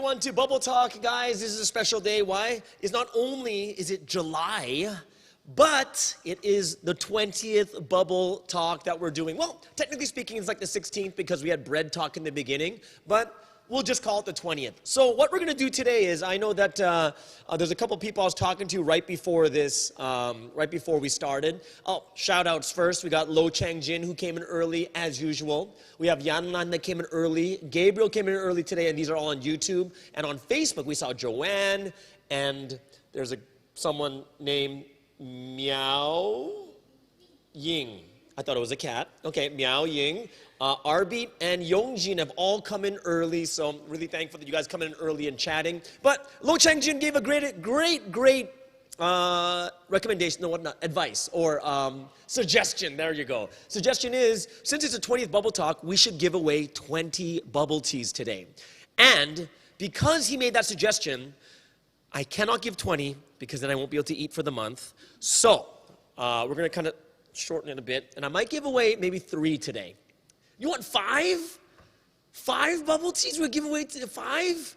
everyone to Bubble Talk. Guys, this is a special day. Why? It's not only is it July, but it is the 20th Bubble Talk that we're doing. Well, technically speaking, it's like the 16th because we had Bread Talk in the beginning, but we'll just call it the 20th. So what we're going to do today is, I know that there's a couple people I was talking to right before this, right before we started. Oh, shout outs first. We got Lo Chang Jin, who came in early as usual. We have Yan Lan that came in early. Gabriel came in early today, and these are all on YouTube. And on Facebook, we saw Joanne, and there's someone named Meow Ying. I thought it was a cat. Okay, Meow Ying. Arbit and Yongjin have all come in early, so I'm really thankful that you guys come in early and chatting. But Lo Chang Jin gave a great recommendation, no, whatnot, advice or suggestion. There you go. Suggestion is, since it's a 20th Bubble Talk, we should give away 20 bubble teas today. And because he made that suggestion, I cannot give 20 because then I won't be able to eat for the month. So we're going to kind of shorten it a bit, and I might give away maybe 3 today. You want 5? 5 bubble teas? We'll give away 5?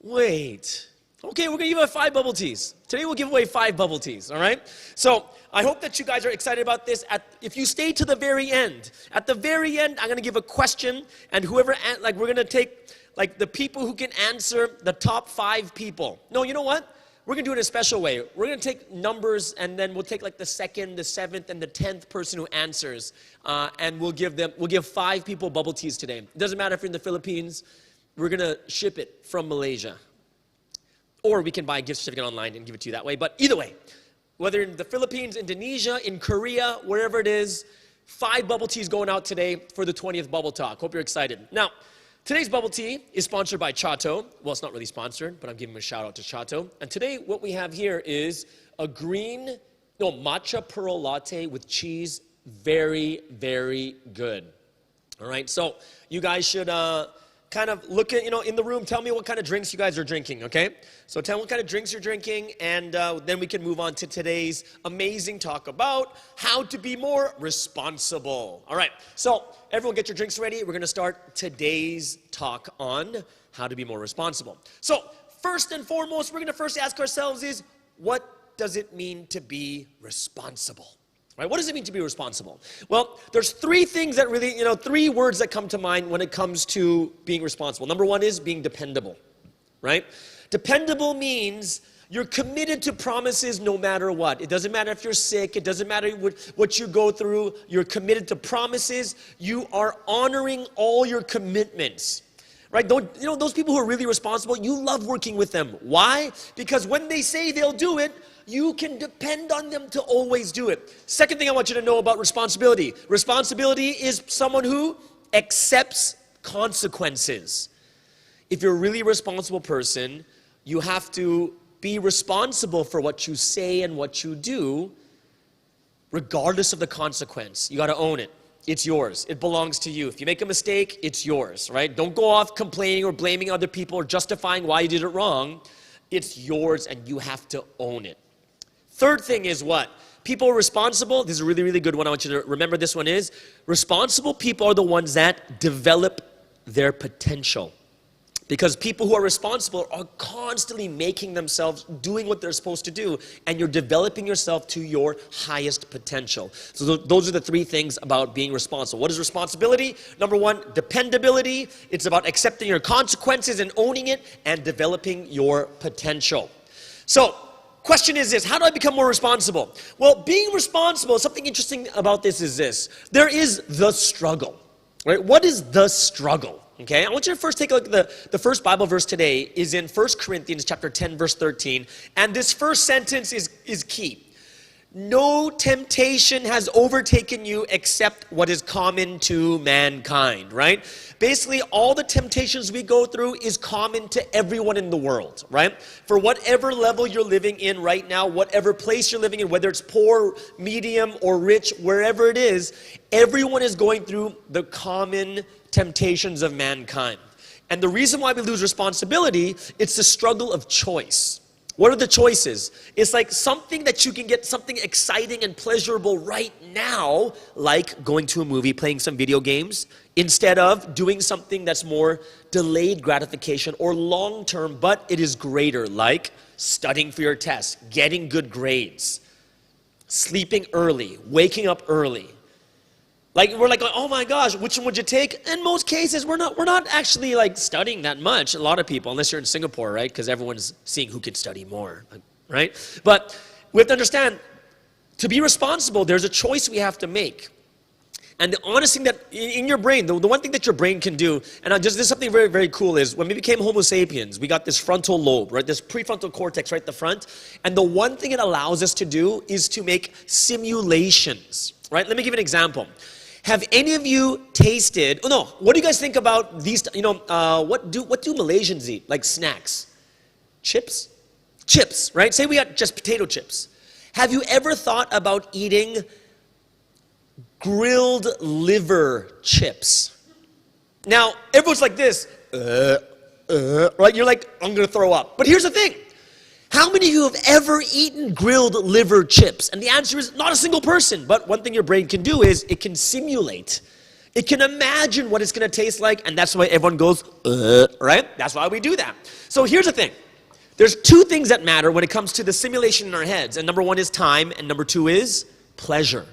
Wait. Okay, we're going to give away 5 bubble teas. Today we'll give away 5 bubble teas, all right? So I hope that you guys are excited about this. If you stay to the very end, at the very end, I'm going to give a question, and whoever, we're going to take, the people who can answer the top 5 people. No, you know what? We're going to do it in a special way. We're going to take numbers, and then we'll take the 2nd, the 7th, and the 10th person who answers, and we'll give 5 people bubble teas today. It doesn't matter if you're in the Philippines. We're going to ship it from Malaysia. Or we can buy a gift certificate online and give it to you that way. But either way, whether in the Philippines, Indonesia, in Korea, wherever it is, 5 bubble teas going out today for the 20th Bubble Talk. Hope you're excited. Now, today's bubble tea is sponsored by Chato. Well, it's not really sponsored, but I'm giving a shout out to Chato. And today, what we have here is a matcha pearl latte with cheese. Very, very good. All right, so you guys should kind of look at, in the room, tell me what kind of drinks you guys are drinking, okay? So tell me what kind of drinks you're drinking, and then we can move on to today's amazing talk about how to be more responsible. All right, so everyone get your drinks ready. We're going to start today's talk on how to be more responsible. So first and foremost, we're going to first ask ourselves is, what does it mean to be responsible? Right? What does it mean to be responsible? Well, there's 3 things that really, 3 words that come to mind when it comes to being responsible. Number 1 is being dependable, right? Dependable means you're committed to promises no matter what. It doesn't matter if you're sick. It doesn't matter what you go through. You're committed to promises. You are honoring all your commitments. Right? Those people who are really responsible, you love working with them. Why? Because when they say they'll do it, you can depend on them to always do it. Second thing I want you to know about responsibility. Responsibility is someone who accepts consequences. If you're a really responsible person, you have to be responsible for what you say and what you do, regardless of the consequence. You got to own it. It's yours. It belongs to you. If you make a mistake, it's yours, right? Don't go off complaining or blaming other people or justifying why you did it wrong. It's yours and you have to own it. Third thing is what? People are responsible. This is a really, really good one. I want you to remember this one is, responsible people are the ones that develop their potential. Because people who are responsible are constantly making themselves, doing what they're supposed to do, and you're developing yourself to your highest potential. So those are the 3 things about being responsible. What is responsibility? Number 1, dependability. It's about accepting your consequences and owning it and developing your potential. So, question is this, how do I become more responsible? Well, being responsible, something interesting about this is this. There is the struggle, right? What is the struggle? Okay, I want you to first take a look at the first Bible verse today is in 1 Corinthians chapter 10, verse 13. And this first sentence is key. No temptation has overtaken you except what is common to mankind, right? Basically, all the temptations we go through is common to everyone in the world, right? For whatever level you're living in right now, whatever place you're living in, whether it's poor, medium, or rich, wherever it is, everyone is going through the common temptations of mankind. And the reason why we lose responsibility, it's the struggle of choice. What are the choices? It's like something that you can get, something exciting and pleasurable right now, like going to a movie, playing some video games. instead of doing something that's more delayed gratification or long-term, but it is greater, like studying for your test, getting good grades, sleeping early, waking up early. Like, we're like, oh my gosh, which one would you take? In most cases, we're not actually like studying that much. A lot of people, unless you're in Singapore, right? Because everyone's seeing who can study more, right? But we have to understand, to be responsible, there's a choice we have to make. And the honest thing that in your brain, the one thing that your brain can do, and this is something very, very cool, is when we became Homo sapiens, we got this frontal lobe, right? This prefrontal cortex right at the front. And the one thing it allows us to do is to make simulations, right? Let me give you an example. Have any of you tasted, what do you guys think about these, what do Malaysians eat, like snacks? Chips? Chips, right? Say we got just potato chips. Have you ever thought about eating grilled liver chips? Now, everyone's like this, right? You're like, I'm gonna throw up. But here's the thing. How many of you have ever eaten grilled liver chips? And the answer is not a single person. But one thing your brain can do is it can simulate. It can imagine what it's gonna taste like, and that's why everyone goes, right? That's why we do that. So here's the thing. There's two things that matter when it comes to the simulation in our heads. And number one is time, and number two is pleasure.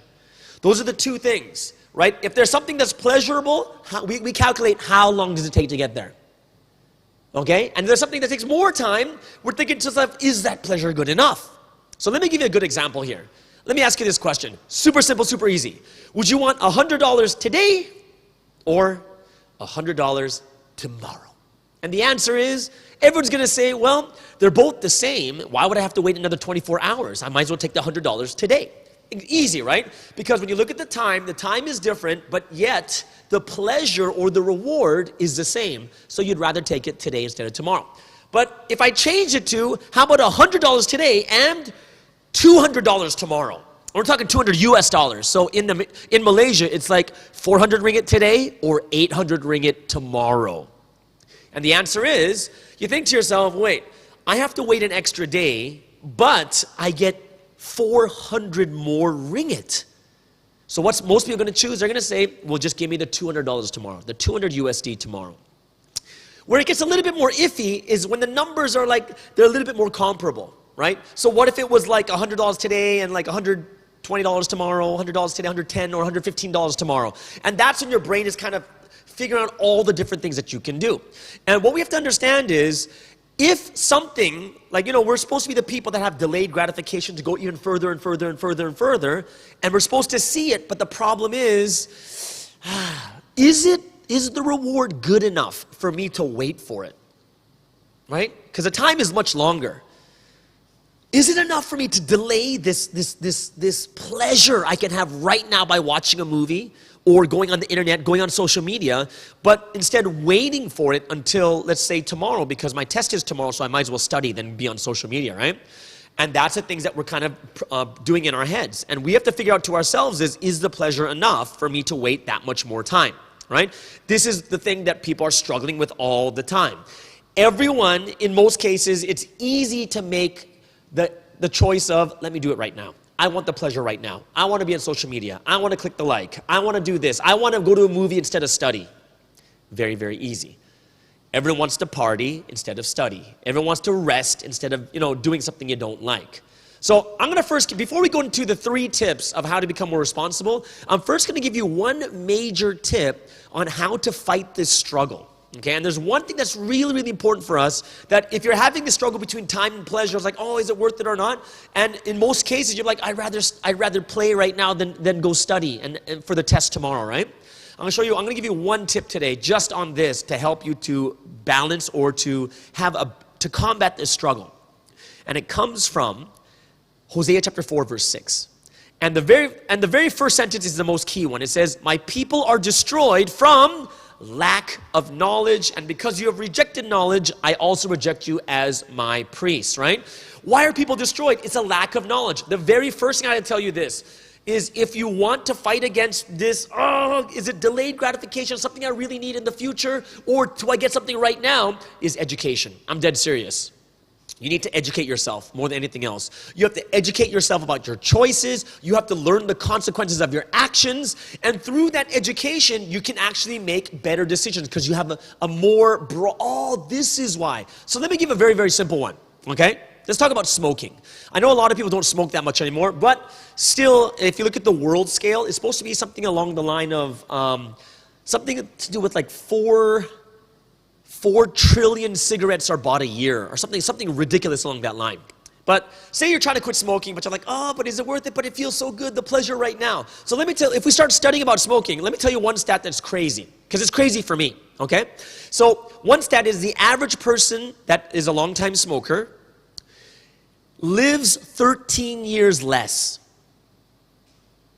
Those are the two things, right? If there's something that's pleasurable, we calculate how long does it take to get there. Okay? And if there's something that takes more time, we're thinking to ourselves, is that pleasure good enough? So let me give you a good example here. Let me ask you this question. Super simple, super easy. Would you want $100 today or $100 tomorrow? And the answer is, everyone's gonna say, well, they're both the same. Why would I have to wait another 24 hours? I might as well take the $100 today. Easy, right? Because when you look at the time is different, but yet the pleasure or the reward is the same. So you'd rather take it today instead of tomorrow. But if I change it to, how about $100 today and $200 tomorrow? We're talking 200 US dollars. So in Malaysia, it's like 400 ringgit today or 800 ringgit tomorrow. And the answer is, you think to yourself, wait, I have to wait an extra day, but I get 400 more ringgit. So what's most people going to choose? They're going to say, well, just give me the $200 tomorrow, the 200 USD tomorrow. Where it gets a little bit more iffy is when the numbers are like, they're a little bit more comparable, right? So what if it was like $100 today and like $120 tomorrow, $100 today, $110 or $115 tomorrow? And that's when your brain is kind of figuring out all the different things that you can do. And what we have to understand is, if something, like, we're supposed to be the people that have delayed gratification to go even further and further and further and further, and we're supposed to see it, but the problem is the reward good enough for me to wait for it? Right? Because the time is much longer. Is it enough for me to delay this pleasure I can have right now by watching a movie or going on the internet, going on social media, but instead waiting for it until, let's say, tomorrow, because my test is tomorrow, so I might as well study than be on social media, right? And that's the things that we're kind of doing in our heads. And we have to figure out to ourselves is the pleasure enough for me to wait that much more time, right? This is the thing that people are struggling with all the time. Everyone, in most cases, it's easy to make the choice of, let me do it right now. I want the pleasure right now. I want to be on social media. I want to click the like. I want to do this. I want to go to a movie instead of study. Very, very easy. Everyone wants to party instead of study. Everyone wants to rest instead of, doing something you don't like. So I'm going to first, before we go into the 3 tips of how to become more responsible, I'm first going to give you one major tip on how to fight this struggle. Okay, and there's one thing that's really, really important for us, that if you're having the struggle between time and pleasure, it's like, oh, is it worth it or not? And in most cases, you're like, I'd rather play right now than go study and for the test tomorrow, right? I'm going to give you one tip today just on this to help you to balance or to combat this struggle. And it comes from Hosea chapter 4, verse 6. And the very first sentence is the most key one. It says, my people are destroyed from lack of knowledge, and because you have rejected knowledge, I also reject you as my priest, right? Why are people destroyed? It's a lack of knowledge. The very first thing I tell you this is, if you want to fight against this, is it delayed gratification, something I really need in the future, or do I get something right now, is education. I'm dead serious. You need to educate yourself more than anything else. You have to educate yourself about your choices. You have to learn the consequences of your actions. And through that education, you can actually make better decisions because you have a more broad, oh, this is why. So let me give a very, very simple one, okay? Let's talk about smoking. I know a lot of people don't smoke that much anymore, but still, if you look at the world scale, it's supposed to be something along the line of something to do with like 4 trillion cigarettes are bought a year or something ridiculous along that line. But say you're trying to quit smoking, but you're like, oh, but is it worth it? But it feels so good, the pleasure right now. So let me tell you, if we start studying about smoking, let me tell you one stat that's crazy, because it's crazy for me, okay? So one stat is the average person that is a longtime smoker lives 13 years less.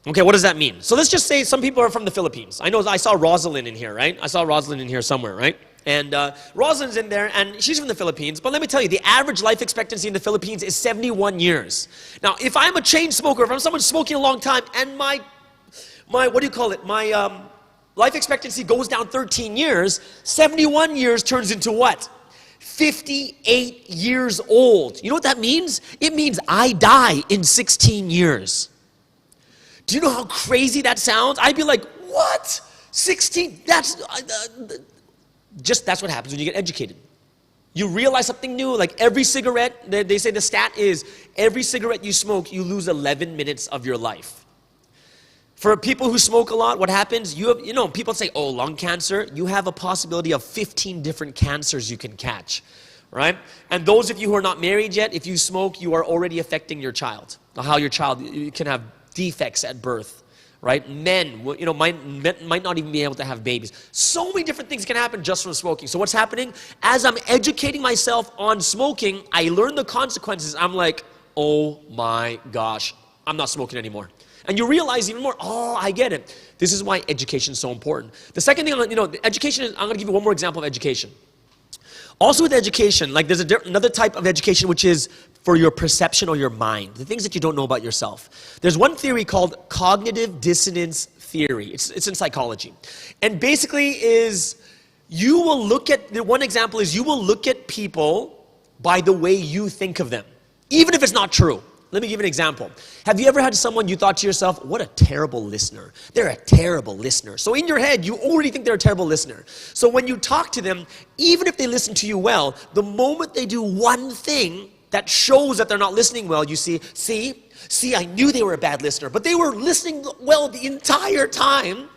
Okay, what does that mean? So let's just say some people are from the Philippines. I know I saw Rosalind in here, right? I saw Rosalind in here somewhere, right? And Rosalind's in there, and she's from the Philippines. But let me tell you, the average life expectancy in the Philippines is 71 years. Now, if I'm a chain smoker, if I'm someone smoking a long time, and my what do you call it? My life expectancy goes down 13 years, 71 years turns into what? 58 years old. You know what that means? It means I die in 16 years. Do you know how crazy that sounds? I'd be like, what? 16? That's what happens when you get educated. You realize something new, like every cigarette, they say the stat is, every cigarette you smoke, you lose 11 minutes of your life. For people who smoke a lot, what happens? People say, oh, lung cancer, you have a possibility of 15 different cancers you can catch, right? And those of you who are not married yet, if you smoke, you are already affecting your child. How your child, you can have defects at birth, right? Men, might not even be able to have babies. So many different things can happen just from smoking. So what's happening? As I'm educating myself on smoking, I learn the consequences. I'm like, oh my gosh, I'm not smoking anymore. And you realize even more, oh, I get it. This is why education is so important. The second thing, education is, I'm going to give you one more example of education. Also with education, like there's another type of education which is for your perception or your mind, the things that you don't know about yourself. There's one theory called cognitive dissonance theory. It's in psychology. And basically one example is you will look at people by the way you think of them, even if it's not true. Let me give you an example. Have you ever had someone you thought to yourself, what a terrible listener. They're a terrible listener. So in your head, you already think they're a terrible listener. So when you talk to them, even if they listen to you well, the moment they do one thing that shows that they're not listening well, you see, I knew they were a bad listener, but they were listening well the entire time.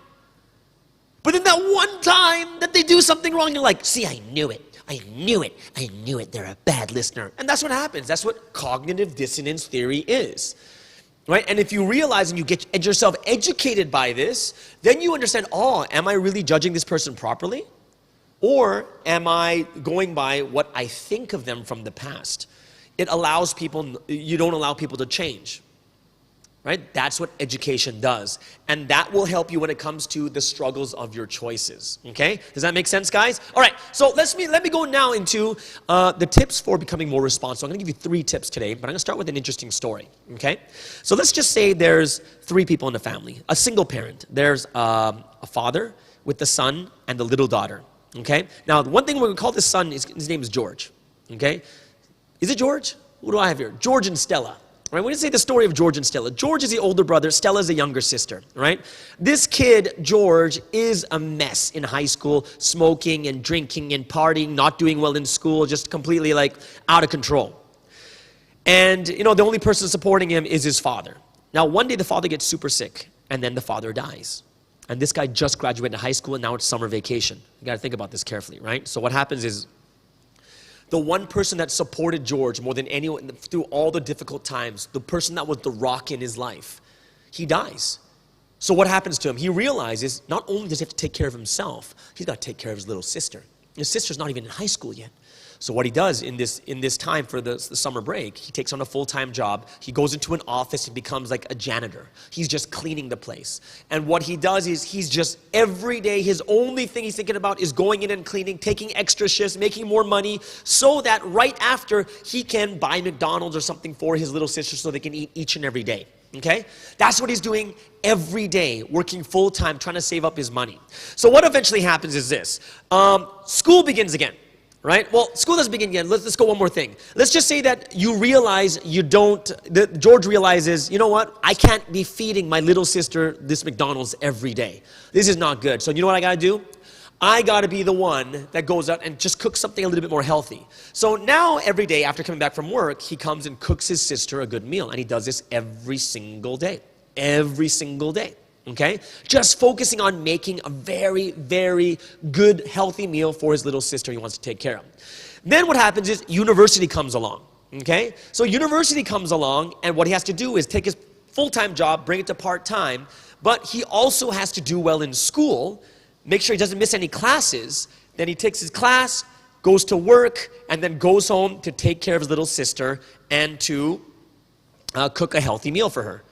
But then that one time that they do something wrong, you're like, see, I knew it. I knew it, they're a bad listener. And that's what happens. That's what cognitive dissonance theory is, right? And if you realize and you get yourself educated by this, then you understand, oh, am I really judging this person properly? Or am I going by what I think of them from the past? You don't allow people to change. Right? That's what education does. And that will help you when it comes to the struggles of your choices. Okay? Does that make sense, guys? All right. So let me go now into the tips for becoming more responsible. I'm going to give you 3 tips today, but I'm going to start with an interesting story. Okay? So let's just say there's 3 people in the family. A single parent. There's a father with the son and the little daughter. Okay? Now, the one thing we're going to call this son, his name is George. Okay? Is it George? What do I have here? George and Stella. Right? We're going to say the story of George and Stella. George is the older brother. Stella is the younger sister. Right? This kid, George, is a mess in high school, smoking and drinking and partying, not doing well in school, just completely like out of control. And, the only person supporting him is his father. Now, one day the father gets super sick, and then the father dies. And this guy just graduated high school, and now it's summer vacation. You got to think about this carefully, right? So what happens is, the one person that supported George more than anyone through all the difficult times, the person that was the rock in his life, he dies. So what happens to him? He realizes not only does he have to take care of himself, he's got to take care of his little sister. His sister's not even in high school yet. So what he does in this time for the summer break, he takes on a full-time job. He goes into an office and becomes like a janitor. He's just cleaning the place. And what he does is he's just every day, his only thing he's thinking about is going in and cleaning, taking extra shifts, making more money so that right after he can buy McDonald's or something for his little sister so they can eat each and every day. Okay? That's what he's doing every day, working full-time, trying to save up his money. So what eventually happens is this. School begins again. right? Well, school doesn't begin yet. Let's go one more thing. Let's just say that you realize that George realizes, you know what? I can't be feeding my little sister this McDonald's every day. This is not good. So you know what I gotta do? I gotta be the one that goes out and just cooks something a little bit more healthy. So now every day after coming back from work, he comes and cooks his sister a good meal. And he does this every single day. Every single day. Okay? Just focusing on making a very, very good, healthy meal for his little sister he wants to take care of. Then what happens is university comes along. Okay? So university comes along, and what he has to do is take his full-time job, bring it to part-time, but he also has to do well in school, make sure he doesn't miss any classes. Then he takes his class, goes to work, and then goes home to take care of his little sister and to cook a healthy meal for her.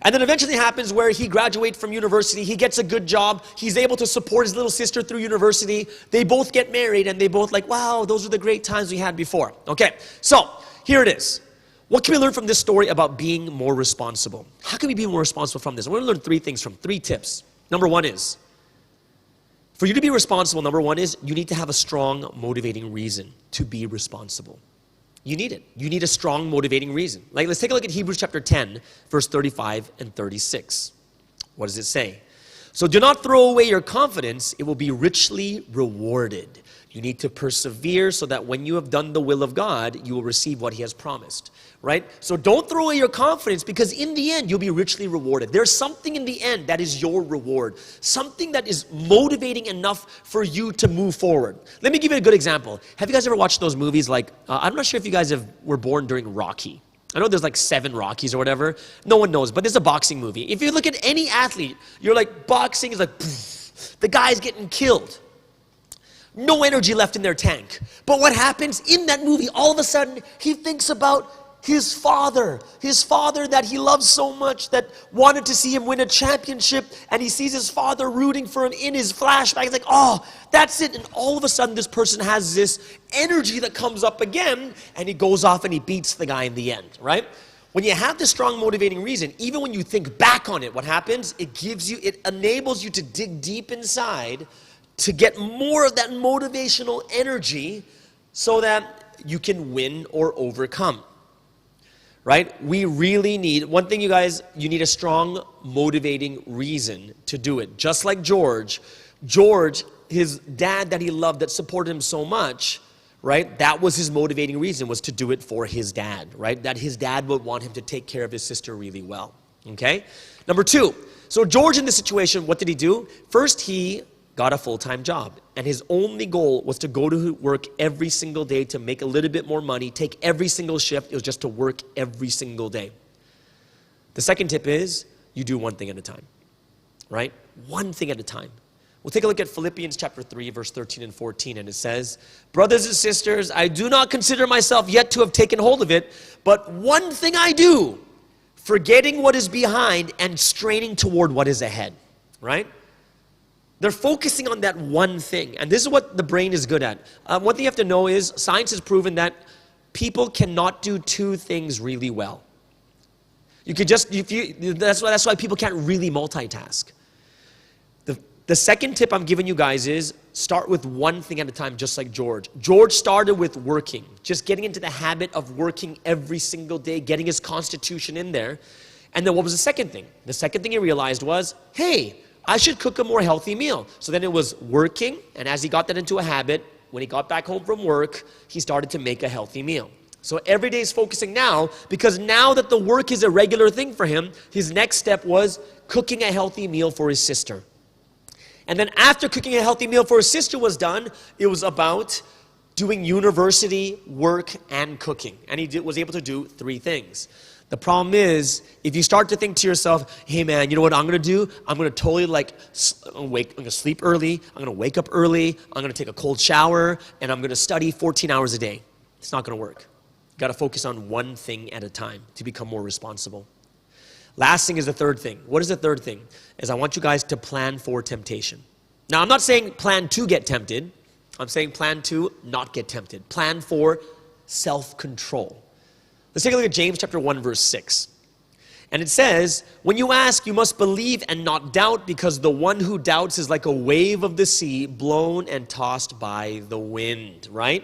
And then eventually happens where he graduates from university, he gets a good job, he's able to support his little sister through university, they both get married, and they both like, wow, those were the great times we had before. Okay, so here it is. What can we learn from this story about being more responsible? How can we be more responsible from this? We're going to learn three tips. Number one is, for you to be responsible, number one is, you need to have a strong motivating reason to be responsible. You need it. You need a strong motivating reason. Like, let's take a look at Hebrews chapter 10, verse 35 and 36. What does it say? So do not throw away your confidence. It will be richly rewarded. You need to persevere so that when you have done the will of God, you will receive what he has promised, right? So don't throw away your confidence, because in the end, you'll be richly rewarded. There's something in the end that is your reward, something that is motivating enough for you to move forward. Let me give you a good example. Have you guys ever watched those movies like, I'm not sure if you guys were born during Rocky. I know there's like 7 Rockies or whatever. No one knows, but there's a boxing movie. If you look at any athlete, you're like, boxing is like, poof, the guy's getting killed. No energy left in their tank. But what happens in that movie, all of a sudden, he thinks about his father that he loves so much, that wanted to see him win a championship, and he sees his father rooting for him in his flashback. He's like, oh, that's it. And all of a sudden, this person has this energy that comes up again, and he goes off and he beats the guy in the end, right? When you have this strong motivating reason, even when you think back on it, what happens? It enables you to dig deep inside to get more of that motivational energy so that you can win or overcome, right? We really need, one thing you guys, you need a strong motivating reason to do it. Just like George, his dad that he loved, that supported him so much, right? That was his motivating reason, was to do it for his dad, right? That his dad would want him to take care of his sister really well, okay? Number 2, so George in this situation, what did he do? First, he got a full-time job, and his only goal was to go to work every single day to make a little bit more money, take every single shift. It was just to work every single day. The second tip is, you do one thing at a time, right? One thing at a time. We'll take a look at Philippians chapter 3, verse 13 and 14, and it says, brothers and sisters, I do not consider myself yet to have taken hold of it, but one thing I do, forgetting what is behind and straining toward what is ahead, right? They're focusing on that one thing. And this is what the brain is good at. One thing you have to know is science has proven that people cannot do 2 things really well. You could just, that's why people can't really multitask. The second tip I'm giving you guys is start with one thing at a time, just like George. George started with working, just getting into the habit of working every single day, getting his constitution in there. And then what was the second thing? The second thing he realized was, hey, I should cook a more healthy meal. So then it was working, and as he got that into a habit, when he got back home from work, he started to make a healthy meal. So every day he's focusing now, because now that the work is a regular thing for him, his next step was cooking a healthy meal for his sister. And then after cooking a healthy meal for his sister was done, it was about doing university, work, and cooking. And he was able to do 3 things. The problem is, if you start to think to yourself, hey man, you know what I'm going to do? I'm going to totally I'm going to sleep early, I'm going to wake up early, I'm going to take a cold shower, and I'm going to study 14 hours a day. It's not going to work. You've got to focus on one thing at a time to become more responsible. Last thing is the third thing. What is the third thing? Is I want you guys to plan for temptation. Now, I'm not saying plan to get tempted. I'm saying plan to not get tempted. Plan for self-control. Let's take a look at James chapter 1, verse 6. And it says, when you ask, you must believe and not doubt, because the one who doubts is like a wave of the sea, blown and tossed by the wind, right?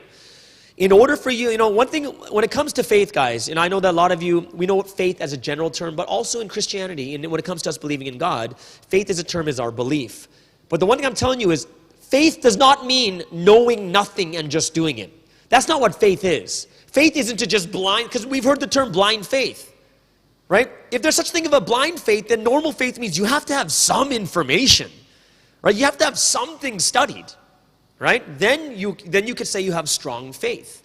In order for you, one thing, when it comes to faith, guys, and I know that a lot of you, we know faith as a general term, but also in Christianity, and when it comes to us believing in God, faith as a term is our belief. But the one thing I'm telling you is, faith does not mean knowing nothing and just doing it. That's not what faith is. Faith isn't to just blind, because we've heard the term blind faith. Right? If there's such thing of a blind faith, then normal faith means you have to have some information, right? You have to have something studied, right? Then you could say you have strong faith.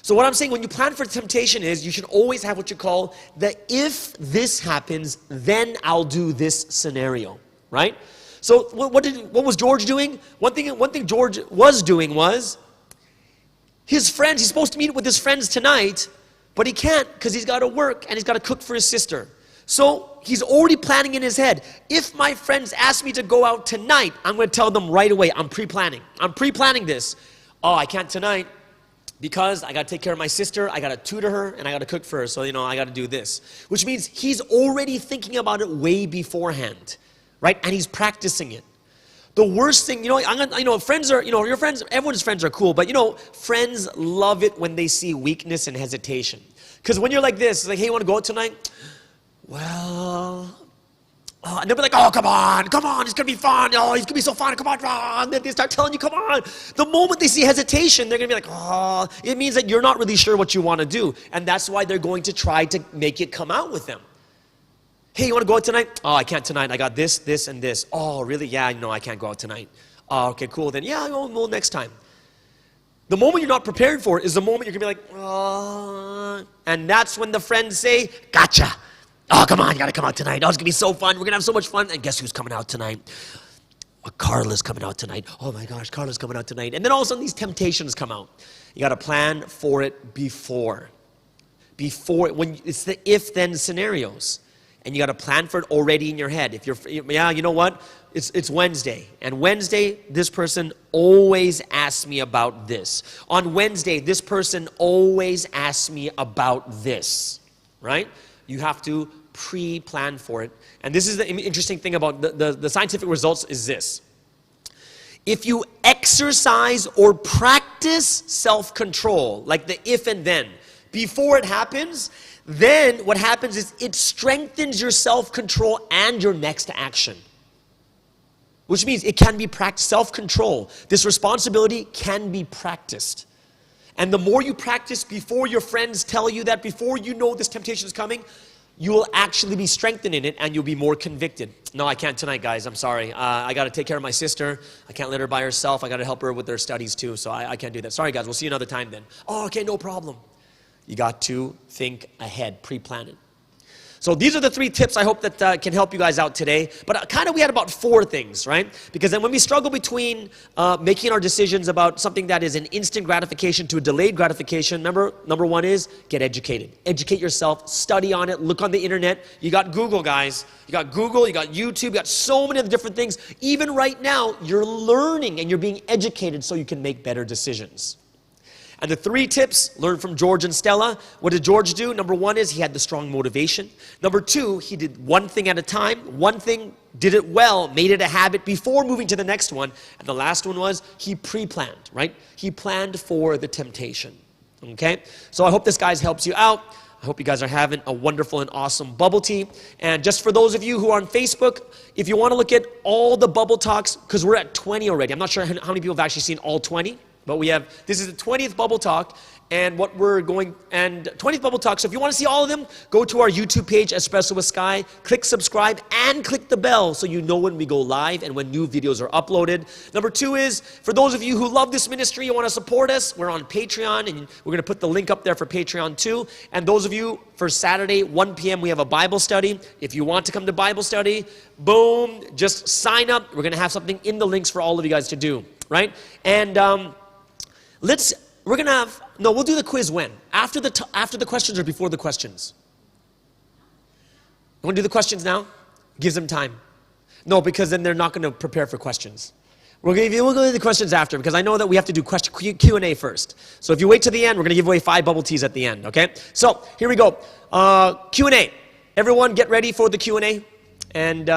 So what I'm saying, when you plan for temptation, is you should always have what you call the if this happens, then I'll do this scenario, right? So what was George doing? One thing George was doing was his friends. He's supposed to meet with his friends tonight. But he can't, because he's got to work and he's got to cook for his sister. So he's already planning in his head, if my friends ask me to go out tonight, I'm going to tell them right away. I'm pre-planning this. Oh, I can't tonight because I got to take care of my sister, I got to tutor her, and I got to cook for her. So, I got to do this. Which means he's already thinking about it way beforehand, right? And he's practicing it. The worst thing, friends are, your friends, everyone's friends are cool, but friends love it when they see weakness and hesitation. Because when you're like this, it's like, hey, you want to go out tonight? Well, and they'll be like, oh, come on, it's going to be fun. Oh, it's going to be so fun, come on. And then they start telling you, come on. The moment they see hesitation, they're going to be like, oh, it means that you're not really sure what you want to do. And that's why they're going to try to make it come out with them. Hey, you want to go out tonight? Oh, I can't tonight. I got this, this, and this. Oh, really? Yeah, no, I can't go out tonight. Oh, okay, cool. Then, yeah, we'll next time. The moment you're not prepared for it is the moment you're going to be like, oh. And that's when the friends say, gotcha. Oh, come on, you got to come out tonight. Oh, it's going to be so fun. We're going to have so much fun. And guess who's coming out tonight? Carla's coming out tonight. Oh, my gosh, Carla's coming out tonight. And then all of a sudden, these temptations come out. You got to plan for it before. When it's the if-then scenarios. And you got to plan for it already in your head. If you know what? It's Wednesday. And Wednesday, this person always asks me about this. On Wednesday, this person always asks me about this. Right? You have to pre-plan for it. And this is the interesting thing about the scientific results is this. If you exercise or practice self-control, like the if and then, before it happens, then what happens is it strengthens your self-control and your next action. Which means it can be practiced. Self-control, this responsibility can be practiced. And the more you practice before your friends tell you that, before you know this temptation is coming, you will actually be strengthened in it and you'll be more convicted. No, I can't tonight, guys. I'm sorry. I got to take care of my sister. I can't let her by herself. I got to help her with her studies too, so I can't do that. Sorry, guys. We'll see you another time then. Oh, okay, no problem. You got to think ahead, pre-plan it. So these are the 3 tips I hope that can help you guys out today. But we had about 4 things, right? Because then when we struggle between making our decisions about something that is an instant gratification to a delayed gratification, remember, number 1 is get educated. Educate yourself, study on it, look on the internet. You got Google, guys. You got Google, you got YouTube, you got so many other different things. Even right now, you're learning and you're being educated so you can make better decisions. And the 3 tips learned from George and Stella. What did George do? Number 1 is he had the strong motivation. Number 2, he did one thing at a time. One thing, did it well, made it a habit before moving to the next one. And the last one was he pre-planned, right? He planned for the temptation, okay? So I hope this, guys, helps you out. I hope you guys are having a wonderful and awesome bubble tea. And just for those of you who are on Facebook, if you want to look at all the bubble talks, because we're at 20 already. I'm not sure how many people have actually seen all 20. But this is the 20th Bubble Talk, and 20th Bubble Talk. So if you want to see all of them, go to our YouTube page, Espresso with Sky, click subscribe, and click the bell so you know when we go live and when new videos are uploaded. Number 2 is, for those of you who love this ministry and want to support us, we're on Patreon, and we're going to put the link up there for Patreon too. And those of you, for Saturday, 1 p.m., we have a Bible study. If you want to come to Bible study, boom, just sign up. We're going to have something in the links for all of you guys to do, right? And we'll do the quiz when? After the questions or before the questions? You want to do the questions now? Gives them time. No, because then they're not going to prepare for questions. We'll go to the questions after, because I know that we have to do Q&A first. So if you wait to the end, we're going to give away 5 bubble teas at the end, okay? So here we go. Q&A. everyone get ready for the Q&A. And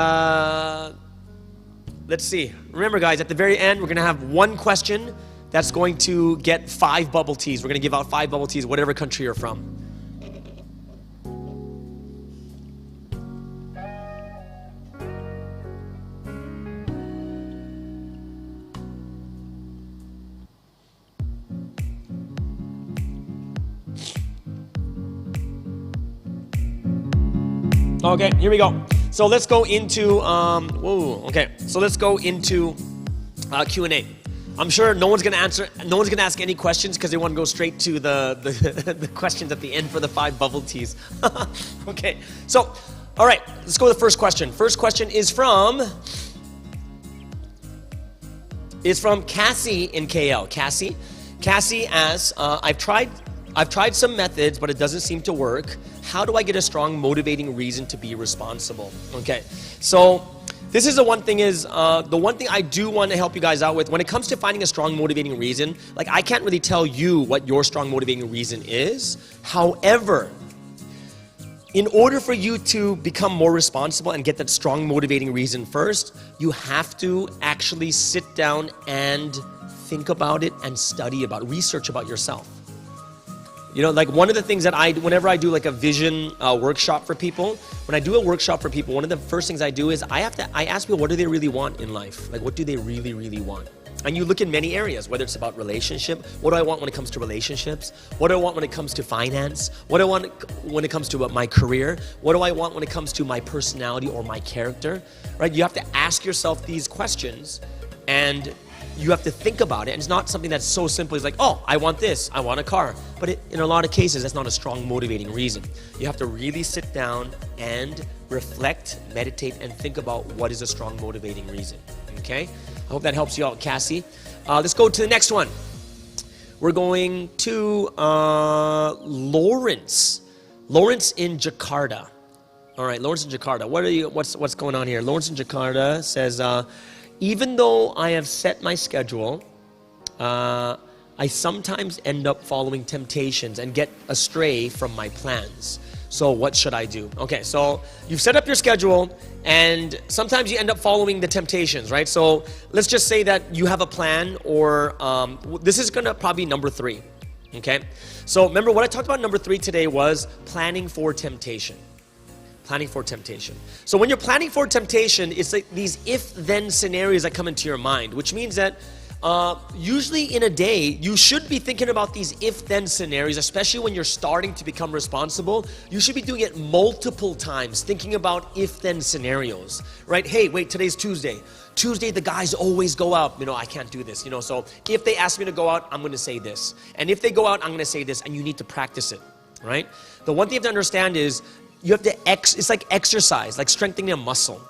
let's see. Remember, guys, at the very end, we're going to have one question that's going to get 5 bubble teas. We're going to give out 5 bubble teas, whatever country you're from. Okay, here we go. So let's go into, So let's go into Q&A. I'm sure no one's gonna ask any questions because they want to go straight to the questions at the end for the 5 bubble teas. Okay, so, all right, let's go with the first question. First question is from Cassie in KL. Cassie asks, I've tried some methods, but it doesn't seem to work. How do I get a strong motivating reason to be responsible? Okay, so this is the one thing I do want to help you guys out with. When it comes to finding a strong motivating reason, like I can't really tell you what your strong motivating reason is. However, in order for you to become more responsible and get that strong motivating reason first, you have to actually sit down and think about it and study about, research about yourself. You know, like one of the things that whenever I do like a vision workshop for people, when I do a workshop for people, one of the first things I do is I ask people, what do they really want in life? Like, what do they really, really want? And you look in many areas, whether it's about relationship, what do I want when it comes to relationships? What do I want when it comes to finance? What do I want when it comes to my career? What do I want when it comes to my personality or my character? Right? You have to ask yourself these questions and you have to think about it. And it's not something that's so simple as like, oh, I want this, I want a car. But in a lot of cases, that's not a strong motivating reason. You have to really sit down and reflect, meditate, and think about what is a strong motivating reason. Okay? I hope that helps you out, Cassie. Let's go to the next one. We're going to Lawrence. Lawrence in Jakarta. All right, Lawrence in Jakarta. What's going on here? Lawrence in Jakarta says, even though I have set my schedule, I sometimes end up following temptations and get astray from my plans. So what should I do? Okay, so you've set up your schedule and sometimes you end up following the temptations, right? So let's just say that you have a plan or this is gonna probably number 3, okay? So remember what I talked about number 3 today was planning for temptation. Planning for temptation. So when you're planning for temptation, it's like these if-then scenarios that come into your mind, which means that usually in a day, you should be thinking about these if-then scenarios, especially when you're starting to become responsible. You should be doing it multiple times, thinking about if-then scenarios, right? Hey, wait, today's Tuesday. Tuesday, the guys always go out. You know, I can't do this, you know, so if they ask me to go out, I'm going to say this. And if they go out, I'm going to say this, and you need to practice it, right? The one thing you have to understand is you have to, it's like exercise, like strengthening a muscle.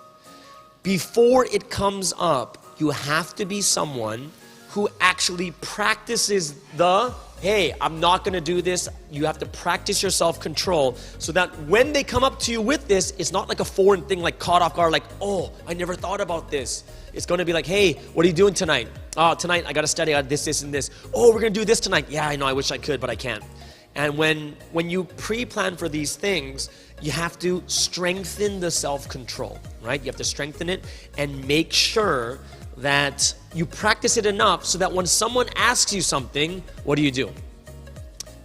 Before it comes up, you have to be someone who actually practices hey, I'm not gonna do this. You have to practice your self-control so that when they come up to you with this, it's not like a foreign thing, like caught off guard, like, oh, I never thought about this. It's gonna be like, hey, what are you doing tonight? Oh, tonight I gotta study, I got this, and this. Oh, we're gonna do this tonight. Yeah, I know, I wish I could, but I can't. And when you pre-plan for these things, you have to strengthen the self-control, right? You have to strengthen it and make sure that you practice it enough so that when someone asks you something, what do?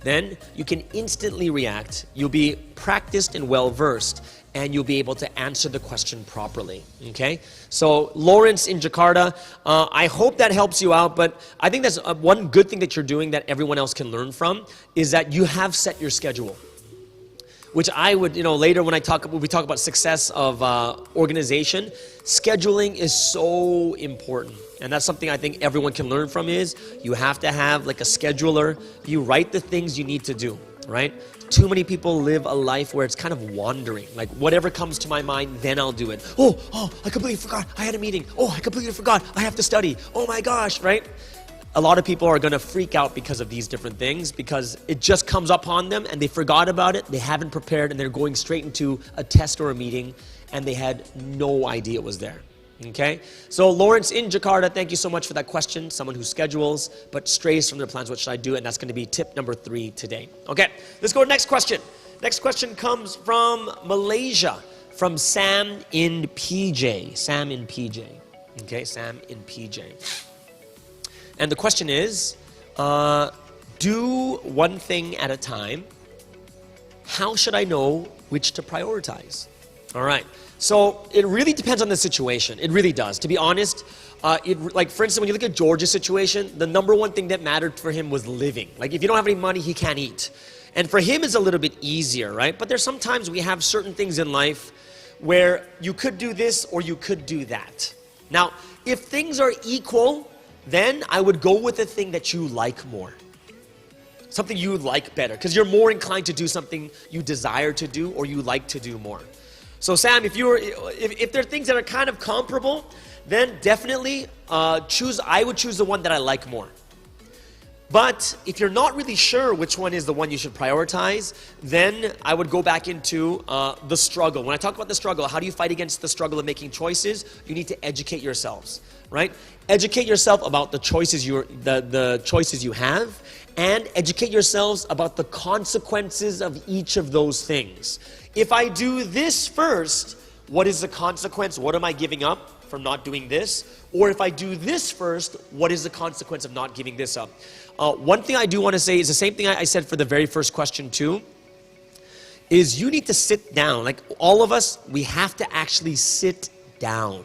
Then you can instantly react. You'll be practiced and well-versed, and you'll be able to answer the question properly, okay? So Lawrence in Jakarta, I hope that helps you out, but I think that's one good thing that you're doing that everyone else can learn from is that you have set your schedule. Which I would, later when we talk about success of organization, scheduling is so important. And that's something I think everyone can learn from is you have to have like a scheduler. You write the things you need to do, right? Too many people live a life where it's kind of wandering. Like whatever comes to my mind, then I'll do it. Oh, I completely forgot I had a meeting. Oh, I completely forgot I have to study. Oh my gosh, right? A lot of people are going to freak out because of these different things because it just comes upon them and they forgot about it, they haven't prepared, and they're going straight into a test or a meeting and they had no idea it was there. Okay? So Lawrence in Jakarta, thank you so much for that question. Someone who schedules but strays from their plans, what should I do? And that's going to be tip number 3 today. Okay, let's go to the next question. Next question comes from Malaysia, from Sam in PJ. Sam in PJ. Okay, Sam in PJ. And the question is, do one thing at a time. How should I know which to prioritize? All right. So it really depends on the situation. It really does. To be honest, like for instance, when you look at George's situation, the number one thing that mattered for him was living. Like if you don't have any money, he can't eat. And for him, it's a little bit easier, right? But there's sometimes we have certain things in life where you could do this or you could do that. Now, if things are equal, then I would go with the thing that you like more. Something you like better, because you're more inclined to do something you desire to do or you like to do more. So Sam, if there are things that are kind of comparable, then definitely I would choose the one that I like more. But if you're not really sure which one is the one you should prioritize, then I would go back into the struggle. When I talk about the struggle, how do you fight against the struggle of making choices? You need to educate yourselves, right? Educate yourself about the choices the choices you have, and educate yourselves about the consequences of each of those things. If I do this first, what is the consequence? What am I giving up from not doing this? Or if I do this first, what is the consequence of not giving this up? One thing I do want to say is the same thing I said for the very first question too, is you need to sit down. Like all of us, we have to actually sit down.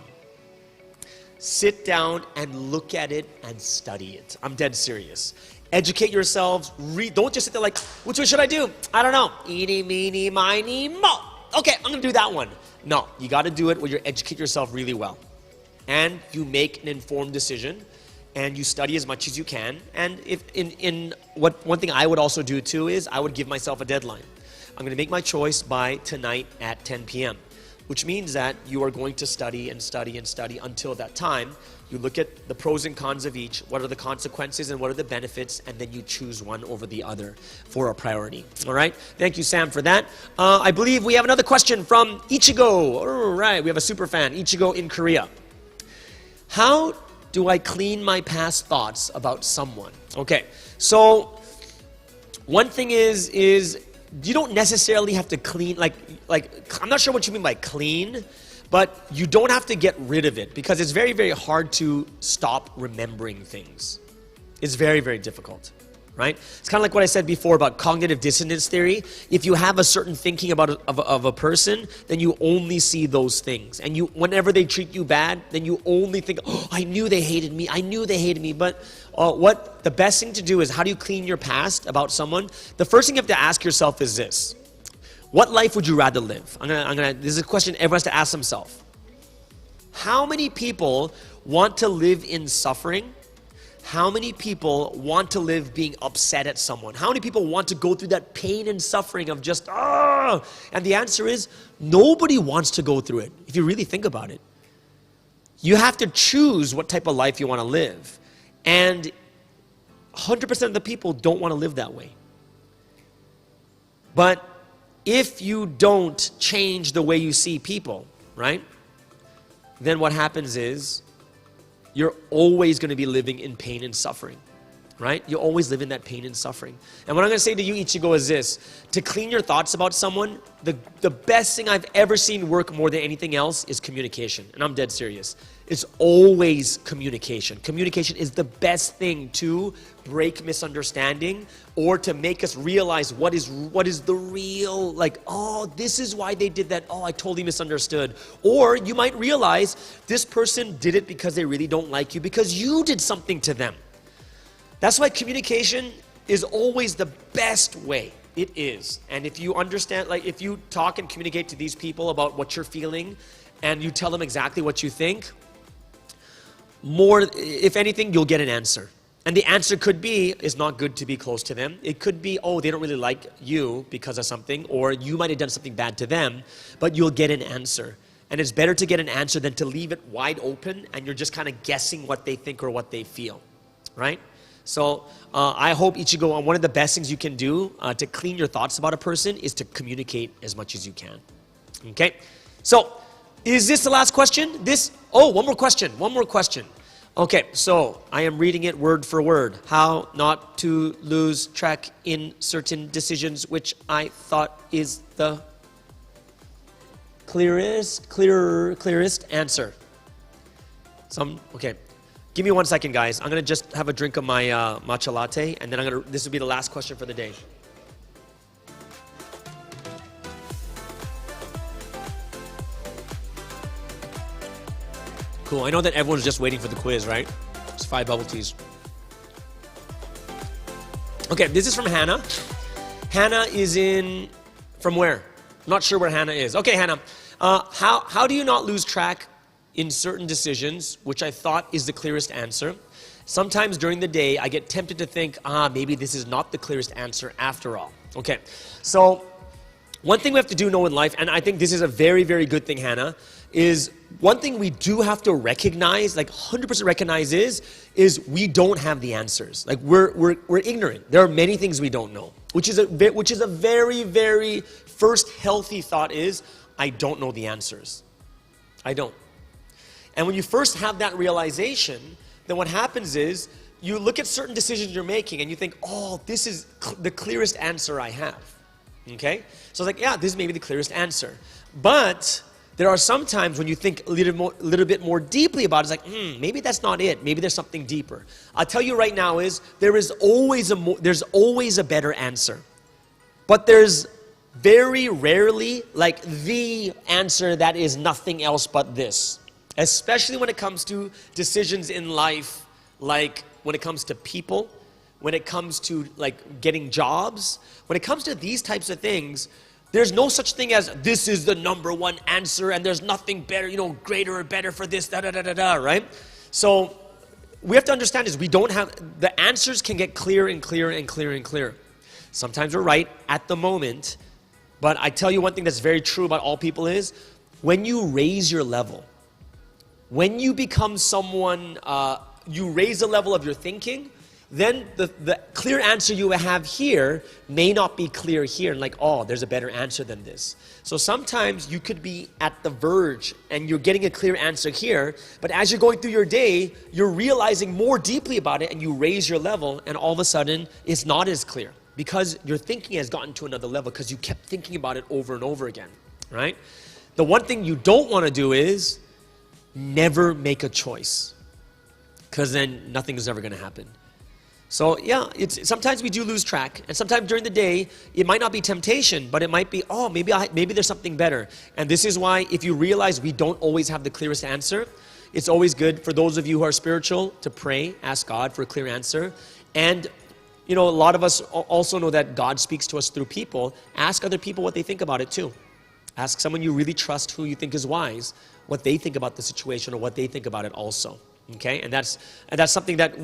Sit down and look at it and study it. I'm dead serious. Educate yourselves. Read. Don't just sit there like, which one should I do? I don't know. Eeny, meeny, miny, mo. Okay, I'm going to do that one. No, you got to do it where you educate yourself really well. And you make an informed decision. And you study as much as you can. And if one thing I would also do too is I would give myself a deadline. I'm going to make my choice by tonight at 10 p.m. Which means that you are going to study and study and study until that time. You look at the pros and cons of each, what are the consequences and what are the benefits, and then you choose one over the other for a priority. All right? Thank you, Sam, for that. I believe we have another question from Ichigo. All right, we have a super fan, Ichigo in Korea. How do I clean my past thoughts about someone? Okay, so one thing is you don't necessarily have to clean, like I'm not sure what you mean by clean, but you don't have to get rid of it because it's very, very hard to stop remembering things. It's very, very difficult, right? It's kind of like what I said before about cognitive dissonance theory. If you have a certain thinking about of a person, then you only see those things. And whenever they treat you bad, then you only think, oh, I knew they hated me. I knew they hated me. But what the best thing to do is, how do you clean your past about someone? The first thing you have to ask yourself is this. What life would you rather live? This is a question everyone has to ask themselves. How many people want to live in suffering? How many people want to live being upset at someone? How many people want to go through that pain and suffering of just, And the answer is, nobody wants to go through it, if you really think about it. You have to choose what type of life you want to live. And 100% of the people don't want to live that way. But if you don't change the way you see people, right? Then what happens is you're always going to be living in pain and suffering, right? You always live in that pain and suffering. And what I'm going to say to you, Ichigo, is this. To clean your thoughts about someone, the best thing I've ever seen work more than anything else is communication. And I'm dead serious. It's always communication. Communication is the best thing to break misunderstanding or to make us realize what is the real, like, oh, this is why they did that. Oh, I totally misunderstood. Or you might realize this person did it because they really don't like you because you did something to them. That's why communication is always the best way. It is. And if you understand, like if you talk and communicate to these people about what you're feeling and you tell them exactly what you think, if anything, you'll get an answer. And the answer could be, it's not good to be close to them. It could be, oh, they don't really like you because of something, or you might have done something bad to them, but you'll get an answer. And it's better to get an answer than to leave it wide open and you're just kind of guessing what they think or what they feel, right? So I hope, Ichigo, one of the best things you can do to clean your thoughts about a person is to communicate as much as you can. Okay? So, is this the last question? One more question. Okay, so I am reading it word for word. How not to lose track in certain decisions, which I thought is the clearest answer. Okay. Give me 1 second, guys. I'm gonna just have a drink of my matcha latte, and then this will be the last question for the day. Cool, I know that everyone's just waiting for the quiz, right? It's 5 bubble teas. Okay, this is from Hannah. Hannah is from where? I'm not sure where Hannah is. Okay, Hannah, how do you not lose track in certain decisions, which I thought is the clearest answer? Sometimes during the day, I get tempted to think, maybe this is not the clearest answer after all. Okay, so one thing we have to know in life, and I think this is a very, very good thing, Hannah, is one thing we do have to recognize, like 100% recognize is we don't have the answers. Like we're ignorant. There are many things we don't know, which is a very, very first healthy thought is, I don't know the answers. I don't. And when you first have that realization, then what happens is you look at certain decisions you're making and you think, oh, this is the clearest answer I have. Okay? So it's like, yeah, this is maybe the clearest answer. But there are some times when you think a little bit more deeply about it, it's like, maybe that's not it. Maybe there's something deeper. I'll tell you right now there's always a better answer. But there's very rarely like the answer that is nothing else but this. Especially when it comes to decisions in life, like when it comes to people, when it comes to like getting jobs, when it comes to these types of things, there's no such thing as this is the number one answer and there's nothing better, greater or better for this, right? So we have to understand is the answers can get clearer and clearer and clearer and clearer. Sometimes we're right at the moment, but I tell you one thing that's very true about all people is when you raise your level, when you become someone, you raise the level of your thinking, then the clear answer you have here may not be clear here and like, oh, there's a better answer than this. So sometimes you could be at the verge and you're getting a clear answer here, but as you're going through your day, you're realizing more deeply about it and you raise your level and all of a sudden it's not as clear because your thinking has gotten to another level because you kept thinking about it over and over again, right? The one thing you don't want to do is never make a choice because then nothing is ever going to happen. So yeah, sometimes we do lose track, and sometimes during the day, it might not be temptation, but it might be, oh, maybe there's something better. And this is why if you realize we don't always have the clearest answer, it's always good for those of you who are spiritual to pray, ask God for a clear answer. And a lot of us also know that God speaks to us through people. Ask other people what they think about it too. Ask someone you really trust who you think is wise, what they think about the situation or what they think about it also. Okay, and that's something that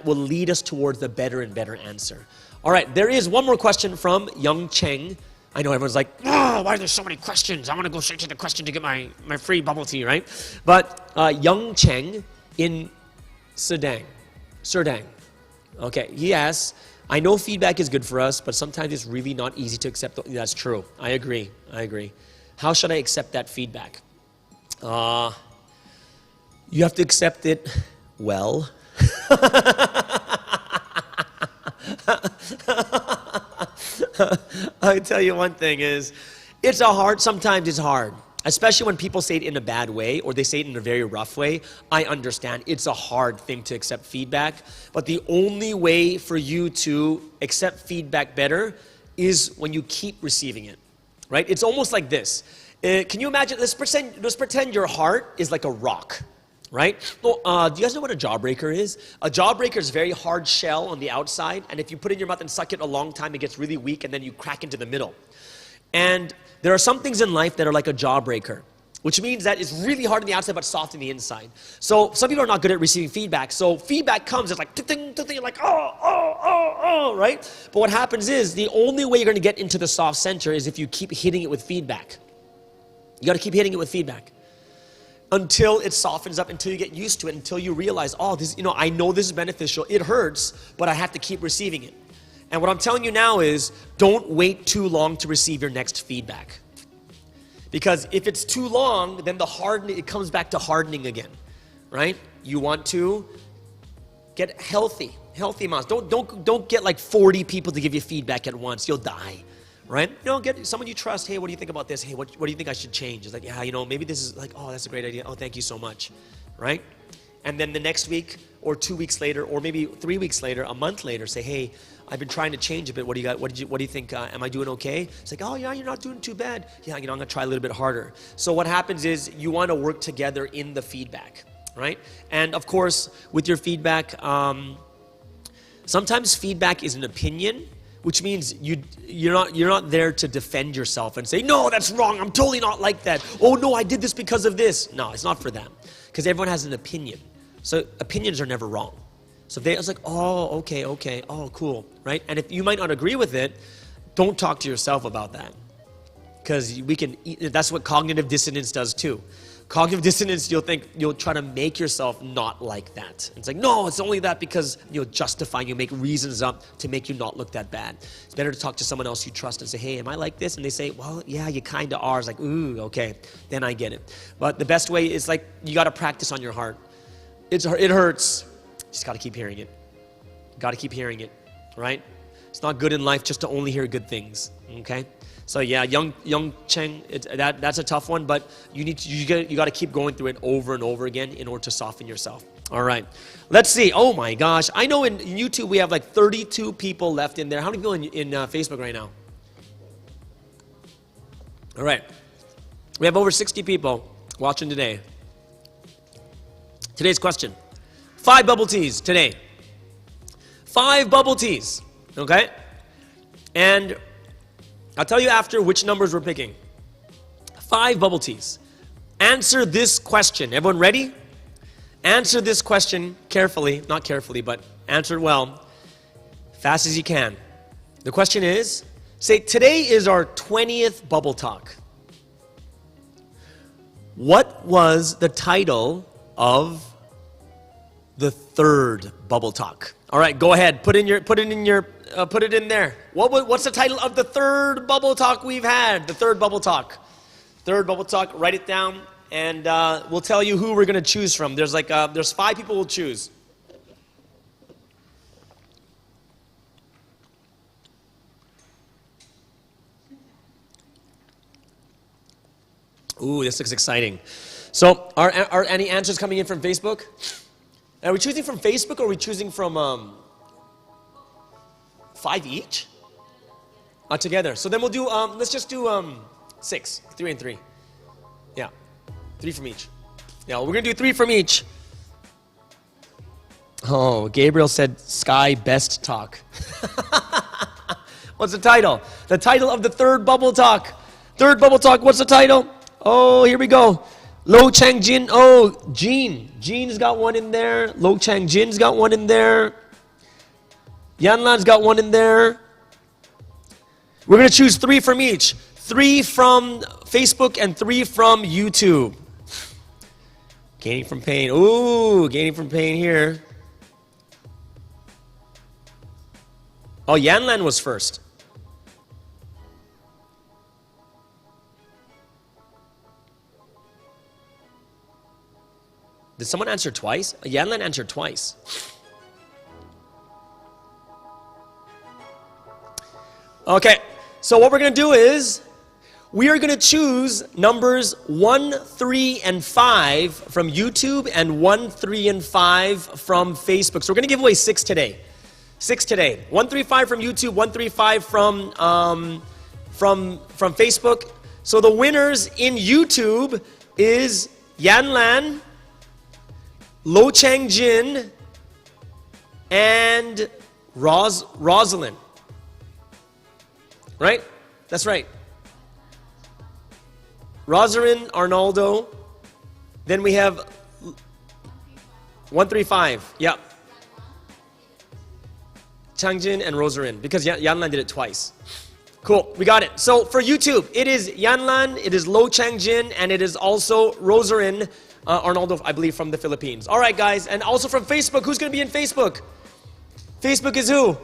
will lead us towards the better and better answer. All right, there is one more question from Young Cheng. I know everyone's like, oh, why are there so many questions? I want to go straight to the question to get my free bubble tea, right? But Young Cheng in Serdang. Okay, he asks, I know feedback is good for us, but sometimes it's really not easy to accept. That's true. I agree. How should I accept that feedback? You have to accept it well. I tell you one thing is, sometimes it's hard. Especially when people say it in a bad way or they say it in a very rough way. I understand it's a hard thing to accept feedback. But the only way for you to accept feedback better is when you keep receiving it, right? It's almost like this. Can you imagine, let's pretend your heart is like a rock. Right? Well, do you guys know what a jawbreaker is? A jawbreaker is a very hard shell on the outside, and if you put it in your mouth and suck it a long time, it gets really weak, and then you crack into the middle. And there are some things in life that are like a jawbreaker, which means that it's really hard on the outside but soft on the inside. So some people are not good at receiving feedback. So feedback comes, it's like, ting, ting, you're like, oh, right? But what happens is the only way you're going to get into the soft center is if you keep hitting it with feedback. You got to keep hitting it with feedback until it softens up, until you get used to it, until you realize, oh, this, I know this is beneficial. It hurts, but I have to keep receiving it. And what I'm telling you now is, don't wait too long to receive your next feedback. Because if it's too long, then it comes back to hardening again, right? You want to get healthy amounts. Don't get like 40 people to give you feedback at once. You'll die, right? Get someone you trust. Hey, what do you think about this? Hey, what do you think I should change? It's like, yeah, maybe this is like, oh, that's a great idea. Oh, thank you so much, right? And then the next week or 2 weeks later, or maybe 3 weeks later, a month later, say, hey, I've been trying to change a bit. What do you got? What do you think? Am I doing okay? It's like, oh yeah, you're not doing too bad. Yeah, I'm gonna try a little bit harder. So what happens is you want to work together in the feedback, right? And of course, with your feedback, sometimes feedback is an opinion, which means you're not there to defend yourself and say, no, that's wrong. I'm totally not like that. Oh no, I did this because of this. No, it's not for them, because everyone has an opinion. So opinions are never wrong. So if it's like, oh, okay, oh, cool, right? And if you might not agree with it, don't talk to yourself about that, because that's what cognitive dissonance does too. Cognitive dissonance, you'll try to make yourself not like that. It's like, no, it's only that because you'll justify, you make reasons up to make you not look that bad. It's better to talk to someone else you trust and say, hey, am I like this? And they say, well, yeah, you kind of are. It's like, ooh, okay, then I get it. But the best way is like, you got to practice on your heart. It hurts. You just got to keep hearing it. Got to keep hearing it, right? It's not good in life just to only hear good things, okay? So yeah, Young Cheng, that's a tough one, but you got to keep going through it over and over again in order to soften yourself. All right, let's see. Oh my gosh, I know in YouTube we have like 32 people left in there. How many people in Facebook right now? All right, we have over 60 people watching today. Today's question: 5 bubble teas today. 5 bubble teas, okay? And I'll tell you after which numbers we're picking. 5 bubble teas. Answer this question. Everyone ready? Answer this question carefully. Not carefully, but answer it well. Fast as you can. The question is, say today is our 20th bubble talk. What was the title of the 3rd bubble talk? All right, go ahead. Put it in there. What's the title of the 3rd bubble talk we've had? The 3rd bubble talk. 3rd bubble talk. Write it down, and we'll tell you who we're gonna choose from. There's 5 people we'll choose. Ooh, this looks exciting. So, are any answers coming in from Facebook? Are we choosing from Facebook, or are we choosing from 5 each? Together. So then we'll do, let's just do 6, 3 and 3. Yeah, 3 from each. Yeah, we're gonna do 3 from each. Oh, Gabriel said Sky Best Talk. What's the title? The title of the 3rd bubble talk. 3rd bubble talk, what's the title? Oh, here we go. Lo Chang Jin. Oh, Jean. Jean's got one in there. Lo Chang Jin's got one in there. Yanlan's got one in there. We're going to choose 3 from each. 3 from Facebook and 3 from YouTube. Gaining from pain. Ooh, gaining from pain here. Oh, Yanlan was first. Did someone answer twice? Yanlan answered twice. Okay, so what we're going to do is we are going to choose numbers 1, 3, and 5 from YouTube and 1, 3, and 5 from Facebook. So we're going to give away 6 today. 6 today. 1, 3, 5 from YouTube, 1, 3, 5 from Facebook. So the winners in YouTube is Yanlan, Lo Chang Jin, and Rosalind. Right? That's right. Rosalind, Arnaldo. Then we have 1, 3, 5. Yep. Changjin and Rosalind, because Yanlan did it twice. Cool, we got it. So for YouTube, it is Yanlan, it is Lo Chang Jin, and it is also Rosalind Arnaldo, I believe, from the Philippines. All right, guys, and also from Facebook. Who's going to be in Facebook? Facebook is who?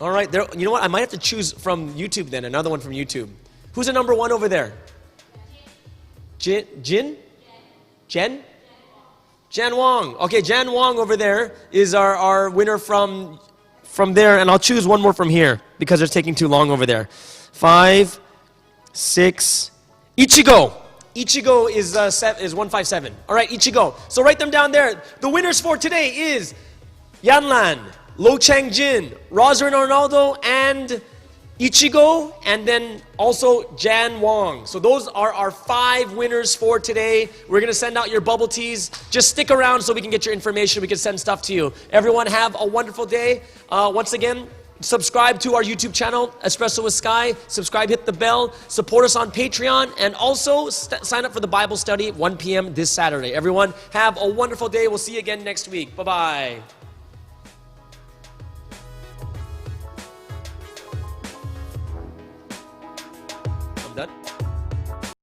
All right, there. You know what? I might have to choose from YouTube then. Another one from YouTube. Who's the number 1 over there? Jin? Jen? Jan Wong. Okay, Jan Wong over there is our winner from there, and I'll choose one more from here because it's taking too long over there. 5, 6, Ichigo. Ichigo is 157. All right, Ichigo. So write them down there. The winners for today is Yanlan, Lo Chang Jin, Rosrin Arnaldo, and Ichigo, and then also Jan Wong. So those are our 5 winners for today. We're going to send out your bubble teas. Just stick around so we can get your information. We can send stuff to you. Everyone have a wonderful day. Once again, subscribe to our YouTube channel, Espresso with Sky. Subscribe, hit the bell. Support us on Patreon. And also sign up for the Bible study at 1 p.m. this Saturday. Everyone have a wonderful day. We'll see you again next week. Bye-bye.